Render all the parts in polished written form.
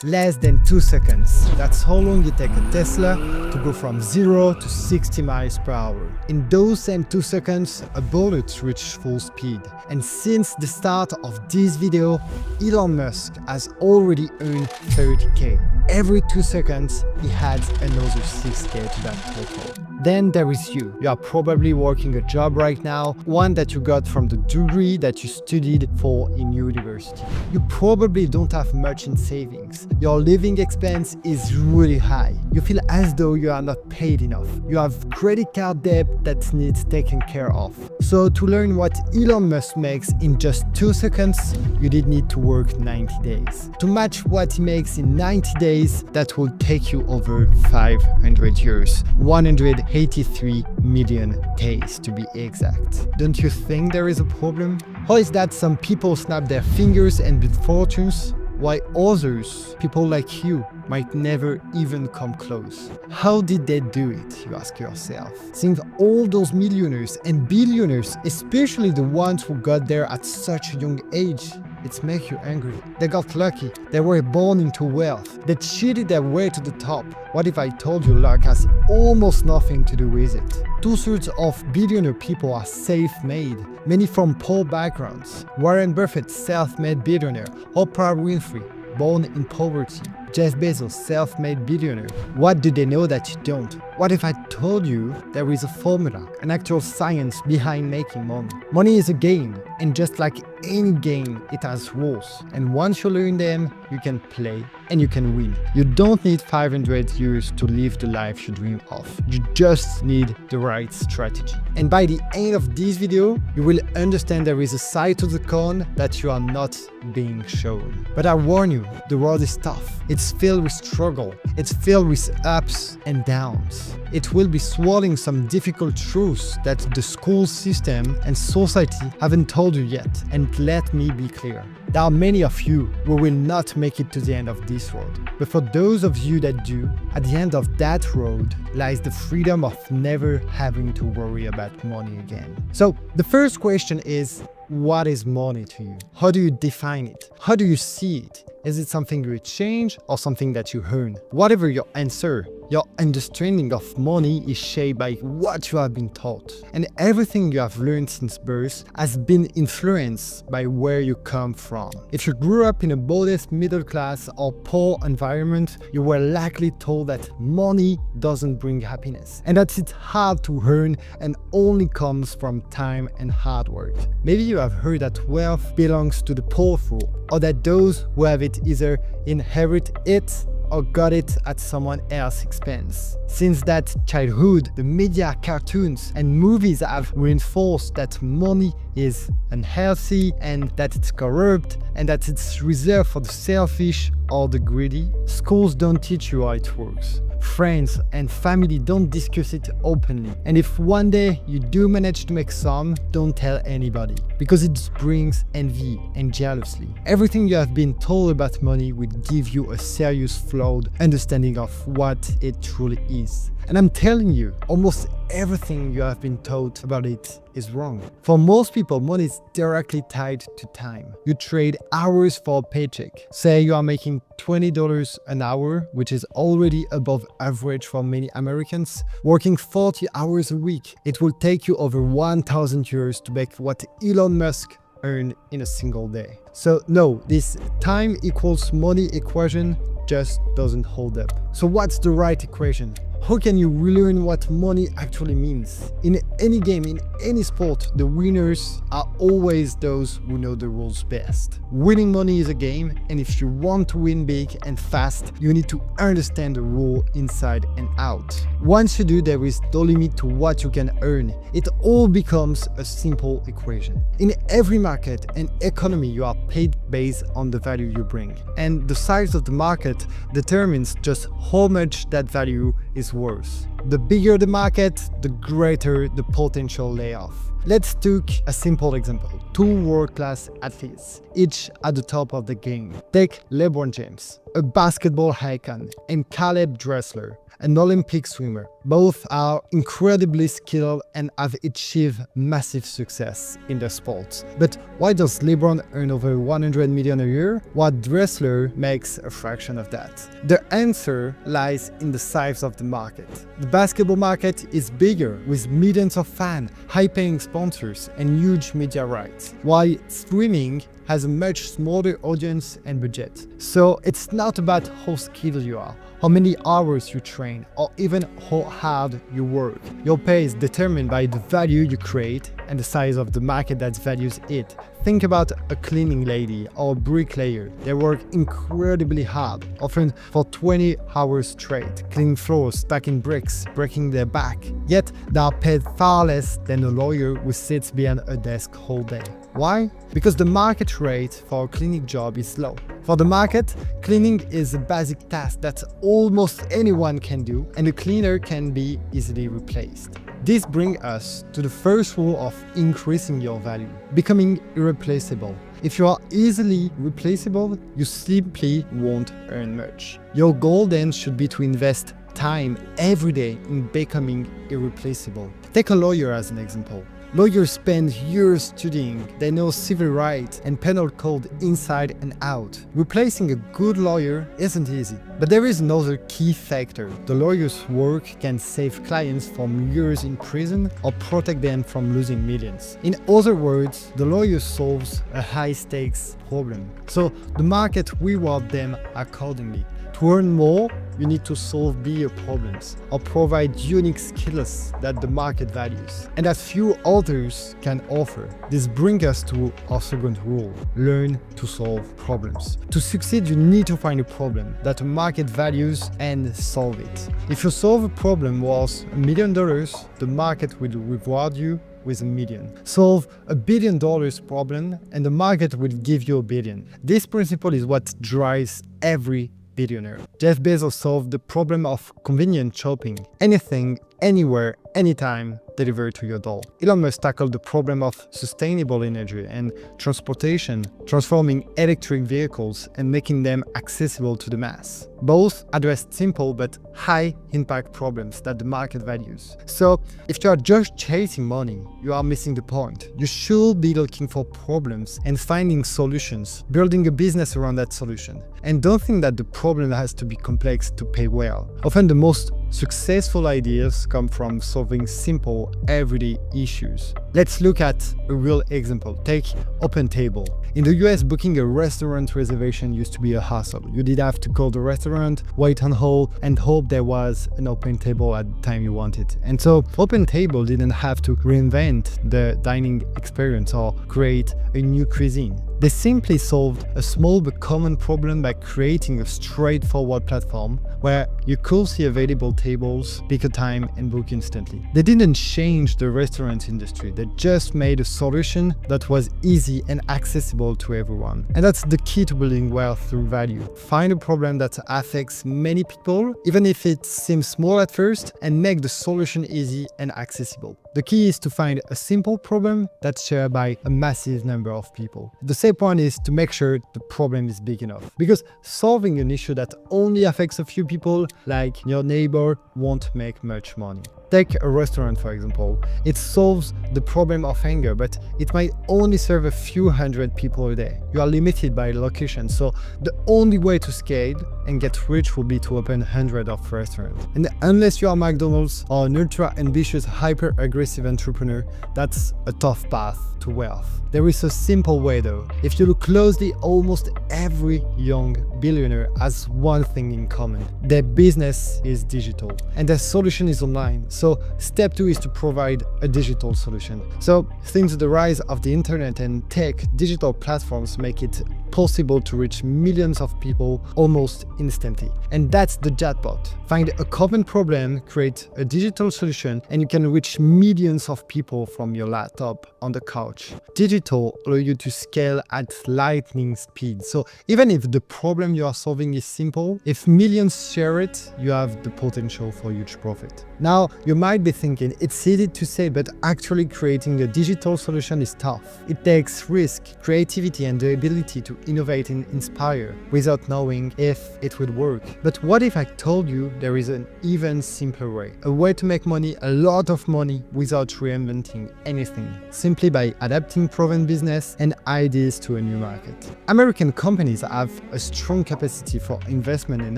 Less than 2 seconds. That's how long it takes a Tesla to go from 0 to 60 miles per hour. In those same 2 seconds, a bullet reaches full speed. And since the start of this video, Elon Musk has already earned 30k. Every 2 seconds, he adds another 6k to that total. Then there is you. You are probably working a job right now, one that you got from the degree that you studied for in university. You probably don't have much in savings. Your living expense is really high. You feel as though you are not paid enough. You have credit card debt that needs taken care of. So to learn what Elon Musk makes in just 2 seconds, you did need to work 90 days. To match what he makes in 90 days, that will take you over 500 years. 183 million days to be exact. Don't you think there is a problem? How is that some people snap their fingers and build fortunes, while others, people like you, might never even come close? How did they do it, you ask yourself? Think all those millionaires and billionaires, especially the ones who got there at such a young age. It makes you angry. They got lucky. They were born into wealth. They cheated their way to the top. What if I told you luck has almost nothing to do with it? 2/3 of billionaire people are self-made, many from poor backgrounds. Warren Buffett, self-made billionaire. Oprah Winfrey, born in poverty. Jeff Bezos, self-made billionaire. What do they know that you don't? What if I told you there is a formula, an actual science behind making money? Money is a game, and just like any game, it has rules. And once you learn them, you can play and you can win. You don't need 500 years to live the life you dream of. You just need the right strategy. And by the end of this video, you will understand there is a side to the coin that you are not being shown. But I warn you, the world is tough. It's filled with struggle. It's filled with ups and downs. It will be swallowing some difficult truths that the school system and society haven't told you yet. And let me be clear. There are many of you who will not make it to the end of this road. But for those of you that do, at the end of that road lies the freedom of never having to worry about money again. So the first question is, what is money to you? How do you define it? How do you see it? Is it something you change or something that you earn? Whatever your answer, your understanding of money is shaped by what you have been taught. And everything you have learned since birth has been influenced by where you come from. If you grew up in a modest middle class or poor environment, you were likely told that money doesn't bring happiness and that it's hard to earn and only comes from time and hard work. Maybe you have heard that wealth belongs to the powerful, or that those who have it either inherit it or got it at someone else's expense. Since that childhood, the media, cartoons, and movies have reinforced that money is unhealthy and that it's corrupt and that it's reserved for the selfish or the greedy. Schools don't teach you how it works. Friends and family don't discuss it openly. And if one day you do manage to make some, don't tell anybody, because it brings envy and jealousy. Everything you have been told about money will give you a serious flawed understanding of what it truly is. And I'm telling you, almost everything you have been taught about it is wrong. For most people, money is directly tied to time. You trade hours for a paycheck. Say you are making $20 an hour, which is already above average for many Americans. Working 40 hours a week, it will take you over 1,000 years to make what Elon Musk earned in a single day. So no, this time equals money equation just doesn't hold up. So what's the right equation? How can you relearn what money actually means? In any game, in any sport, the winners are always those who know the rules best. Winning money is a game, and if you want to win big and fast, you need to understand the rule inside and out. Once you do, there is no limit to what you can earn. It all becomes a simple equation. In every market and economy, you are paid based on the value you bring. And the size of the market determines just how much that value is worth. The bigger the market, the greater the potential layoff. Let's take a simple example. Two world-class athletes, each at the top of the game. Take LeBron James. a basketball icon, and Caleb Dressler, an Olympic swimmer. Both are incredibly skilled and have achieved massive success in their sports. But why does LeBron earn over 100 million a year, while Dressler makes a fraction of that? The answer lies in the size of the market. The basketball market is bigger, with millions of fans, high-paying sponsors, and huge media rights, while swimming has a much smaller audience and budget. So it's not about how skilled you are, how many hours you train, or even how hard you work. Your pay is determined by the value you create and the size of the market that values it. Think about a cleaning lady or a bricklayer. They work incredibly hard, often for 20 hours straight, cleaning floors, stacking bricks, breaking their back. Yet they are paid far less than a lawyer who sits behind a desk all day. Why? Because the market rate for a cleaning job is low. For the market, cleaning is a basic task that almost anyone can do, and a cleaner can be easily replaced. This brings us to the first rule of increasing your value, becoming irreplaceable. If you are easily replaceable, you simply won't earn much. Your goal then should be to invest time every day in becoming irreplaceable. Take a lawyer as an example. Lawyers spend years studying, they know civil rights and penal code inside and out. Replacing a good lawyer isn't easy. But there is another key factor. The lawyer's work can save clients from years in prison or protect them from losing millions. In other words, the lawyer solves a high-stakes problem. So the market rewards them accordingly. To earn more, you need to solve bigger problems or provide unique skills that the market values and that few others can offer. This brings us to our second rule: learn to solve problems. To succeed, you need to find a problem that the market values and solve it. If you solve a problem worth $1 million, the market will reward you with $1 million. Solve $1 billion problem and the market will give you $1 billion. This principle is what drives every billionaire. Jeff Bezos solved the problem of convenient shopping. Anything, anywhere, anytime, delivered to your door. Elon Musk tackled the problem of sustainable energy and transportation, transforming electric vehicles and making them accessible to the mass. Both addressed simple but high-impact problems that the market values. So, if you are just chasing money, you are missing the point. You should be looking for problems and finding solutions, building a business around that solution. And don't think that the problem has to be complex to pay well. Often the most successful ideas come from solving simple, everyday issues. Let's look at a real example. Take OpenTable. In the US, booking a restaurant reservation used to be a hassle. You did have to call the restaurant, wait on hold, and hope there was an open table at the time you wanted. And so OpenTable didn't have to reinvent the dining experience or create a new cuisine. They simply solved a small but common problem by creating a straightforward platform where you could see available tables, pick a time, and book instantly. They didn't change the restaurant industry, they just made a solution that was easy and accessible to everyone. And that's the key to building wealth through value. Find a problem that affects many people, even if it seems small at first, and make the solution easy and accessible. The key is to find a simple problem that's shared by a massive number of people. The same point is to make sure the problem is big enough, because solving an issue that only affects a few people, like your neighbor, won't make much money. Take a restaurant, for example. It solves the problem of hunger, but it might only serve a few hundred people a day. You are limited by location, so the only way to scale and get rich will be to open hundreds of restaurants. And unless you are McDonald's or an ultra-ambitious, hyper-aggressive entrepreneur, that's a tough path to wealth. There is a simple way though. If you look closely, almost every young billionaire has one thing in common. Their business is digital and their solution is online. So step 2 is to provide a digital solution. So since the rise of the internet and tech, digital platforms make it possible to reach millions of people almost instantly. And that's the jackpot. Find a common problem, create a digital solution, and you can reach millions of people from your laptop on the couch. Digital allows you to scale at lightning speed. So even if the problem you are solving is simple, if millions share it, you have the potential for huge profit. Now, you might be thinking, it's easy to say, but actually creating a digital solution is tough. It takes risk, creativity, and the ability to innovate and inspire without knowing if it would work. But what if I told you there is an even simpler way? A way to make money, a lot of money, without reinventing anything, simply by adapting proven business and ideas to a new market. American companies have a strong capacity for investment and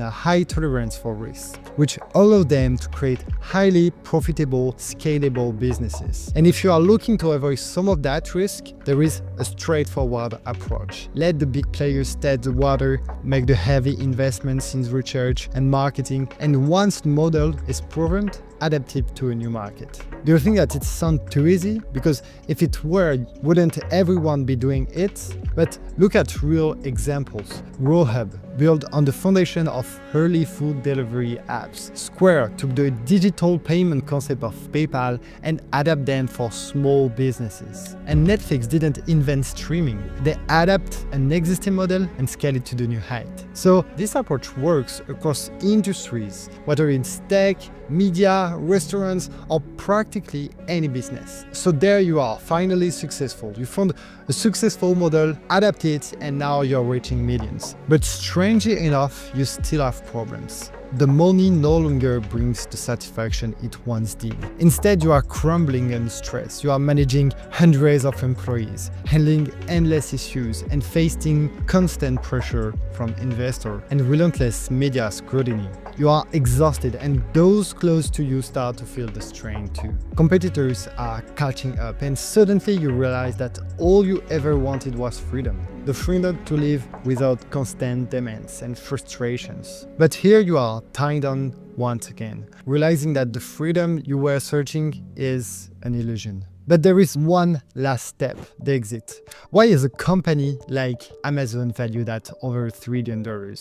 a high tolerance for risk, which allow them to create highly profitable, scalable businesses. And if you are looking to avoid some of that risk, there is a straightforward approach. Let the big players test the water, make the heavy investments in research and marketing, and once the model is proven, adapt it to a new market. Do you think that it sounds too easy? Because if it were, wouldn't everyone be doing it? But look at real examples. Growhub, built on the foundation of early food delivery apps. Square took the digital payment concept of PayPal and adapt them for small businesses. And Netflix didn't invent streaming. They adapt an existing model and scale it to the new height. So this approach works across industries, whether it's tech, media, restaurants, or practically any business. So there you are, finally successful. You found a successful model, adapt it, and now you're reaching millions. But strangely enough, you still have problems. The money no longer brings the satisfaction it once did. Instead, you are crumbling under stress. You are managing hundreds of employees, handling endless issues, and facing constant pressure from investors and relentless media scrutiny. You are exhausted, and those close to you start to feel the strain too. Competitors are catching up, and suddenly you realize that all you ever wanted was freedom. The freedom to live without constant demands and frustrations. But here you are, tied on once again, realizing that the freedom you were searching is an illusion. But there is one last step, the exit. Why is a company like Amazon valued at over $3 billion,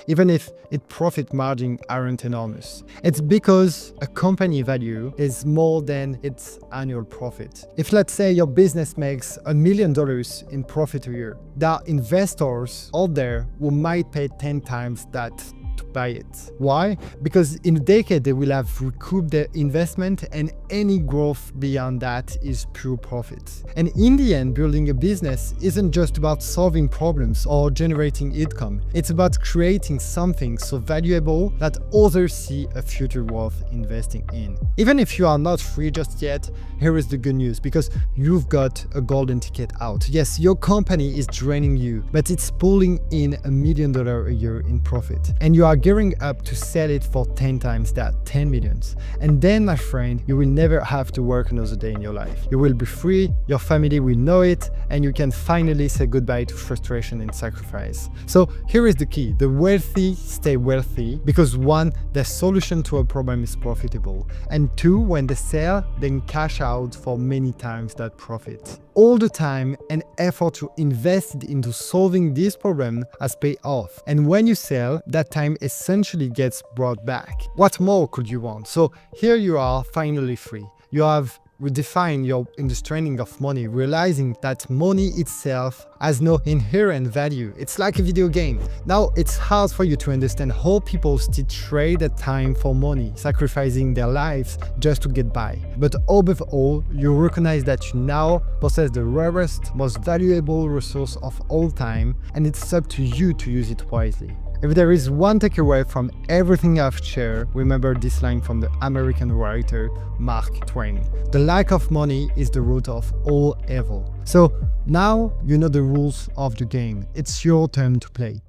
even if its profit margins aren't enormous? It's because a company value is more than its annual profit. If, let's say, your business makes $1 million in profit a year, there are investors out there who might pay 10 times that to buy it. Why? Because in a decade they will have recouped their investment, and any growth beyond that is pure profit. And in the end, building a business isn't just about solving problems or generating income. It's about creating something so valuable that others see a future worth investing in. Even if you are not free just yet, here is the good news, because you've got a golden ticket out. Yes, your company is draining you, but it's pulling in $1 million a year in profit. And you are gearing up to sell it for 10 times that, 10 millions. And then, my friend, you will never have to work another day in your life. You will be free, your family will know it, and you can finally say goodbye to frustration and sacrifice. So here is the key. The wealthy stay wealthy because one, their solution to a problem is profitable. And two, when they sell, then cash out for many times that profit. All the time and effort you invested into solving this problem has paid off. And when you sell, that time essentially gets brought back. What more could you want? So here you are, finally free. You have redefined your understanding of money, realizing that money itself has no inherent value. It's like a video game. Now it's hard for you to understand how people still trade their time for money, sacrificing their lives just to get by. But above all, you recognize that you now possess the rarest, most valuable resource of all time, and it's up to you to use it wisely. If there is one takeaway from everything I've shared, remember this line from the American writer Mark Twain. The lack of money is the root of all evil. So now you know the rules of the game. It's your turn to play.